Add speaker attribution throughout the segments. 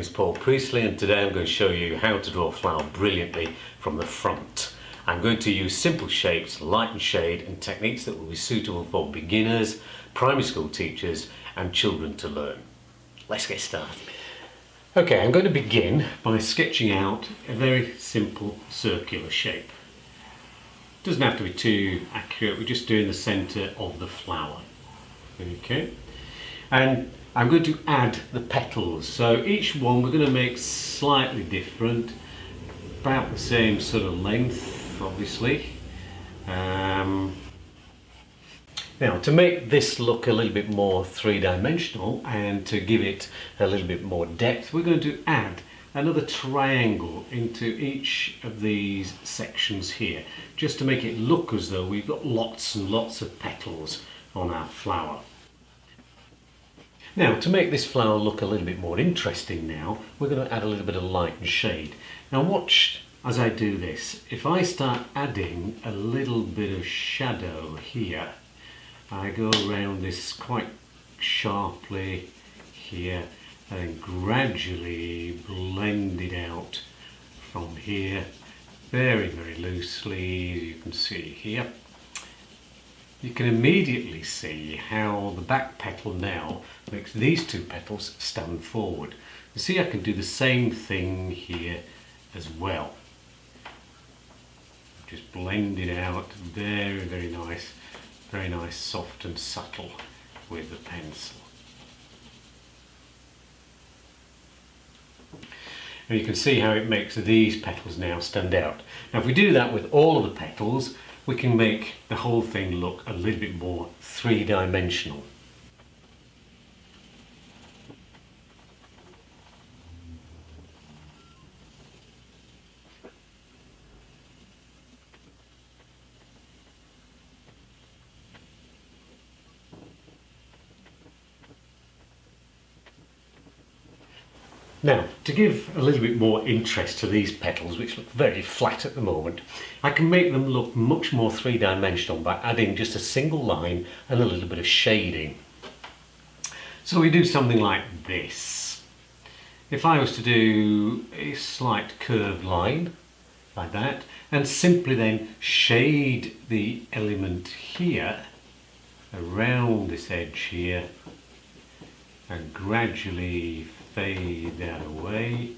Speaker 1: name's Paul Priestley, and today I'm going to show you how to draw a flower brilliantly from the front. I'm going to use simple shapes, light and shade, and techniques that will be suitable for beginners, primary school teachers and children to learn. Let's get started. Okay, I'm going to begin by sketching out a very simple circular shape. Doesn't have to be too accurate, we're just doing the centre of the flower. Okay, and I'm going to add the petals. So each one we're going to make slightly different, about the same sort of length, obviously. Now, to make this look a little bit more three-dimensional and to give it a little bit more depth, we're going to add another triangle into each of these sections here, just to make it look as though we've got lots and lots of petals on our flower. Now, to make this flower look a little bit more interesting now, we're going to add a little bit of light and shade. Now watch as I do this. If I start adding a little bit of shadow here, I go around this quite sharply here and then gradually blend it out from here very, very loosely, as you can see here. You can immediately see how the back petal now makes these two petals stand forward. You see, I can do the same thing here as well. Just blend it out, very, very nice, soft and subtle with the pencil. And you can see how it makes these petals now stand out. Now if we do that with all of the petals, we can make the whole thing look a little bit more three-dimensional. Now, to give a little bit more interest to these petals, which look very flat at the moment, I can make them look much more three-dimensional by adding just a single line and a little bit of shading. So we do something like this. If I was to do a slight curved line, like that, and simply then shade the element here around this edge here, and gradually fade that away,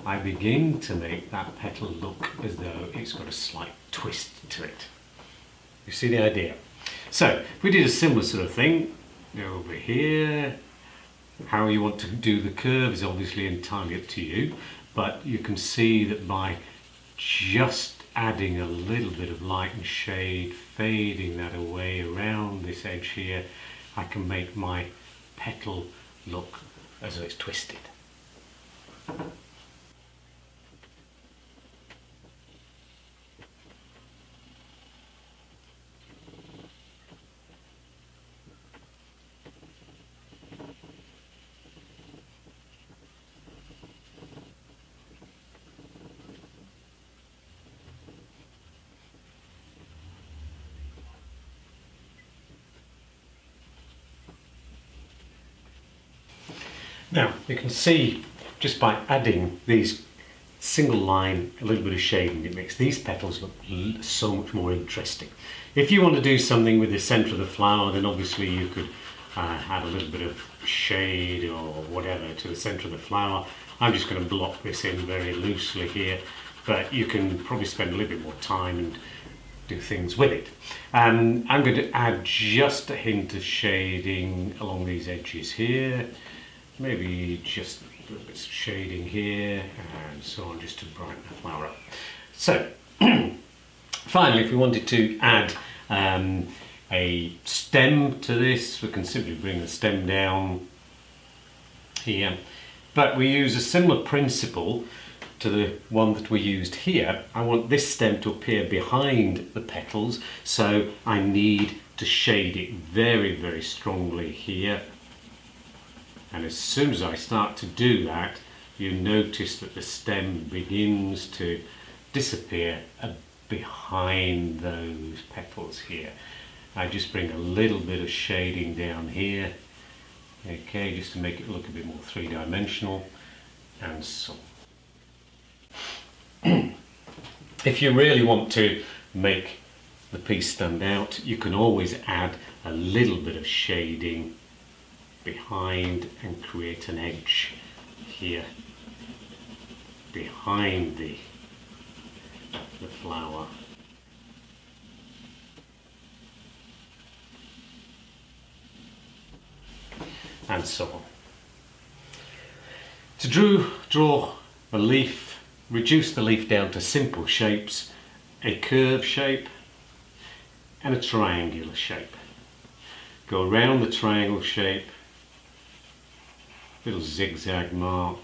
Speaker 1: I begin to make that petal look as though it's got a slight twist to it. You see the idea? So if we did a similar sort of thing over here, how you want to do the curve is obviously entirely up to you, but you can see that by just adding a little bit of light and shade, fading that away around this edge here, I can make my petal look as though it's twisted. Now you can see just by adding these single line, a little bit of shading, it makes these petals look so much more interesting. If you want to do something with the centre of the flower, then obviously you could add a little bit of shade or whatever to the centre of the flower. I'm just going to block this in very loosely here, but you can probably spend a little bit more time and do things with it. I'm going to add just a hint of shading along these edges here. Maybe just a little bit of shading here and so on, just to brighten the flower up. So finally, if we wanted to add a stem to this, we can simply bring the stem down here, but we use a similar principle to the one that we used here. I want this stem to appear behind the petals, so I need to shade it very, very strongly here. And as soon as I start to do that, you notice that the stem begins to disappear behind those petals here. I just bring a little bit of shading down here, okay, just to make it look a bit more three-dimensional. and so on. If you really want to make the piece stand out, you can always add a little bit of shading behind and create an edge here behind the flower. And so on. To draw a leaf, reduce the leaf down to simple shapes, a curve shape and a triangular shape. Go around the triangle shape, little zigzag mark,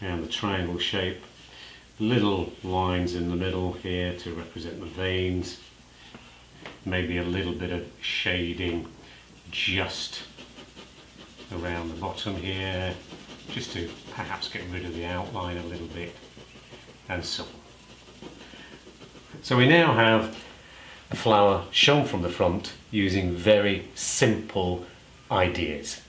Speaker 1: and the triangle shape, little lines in the middle here to represent the veins, maybe a little bit of shading just around the bottom here, just to perhaps get rid of the outline a little bit, and so on. So we now have a flower shown from the front using very simple ideas.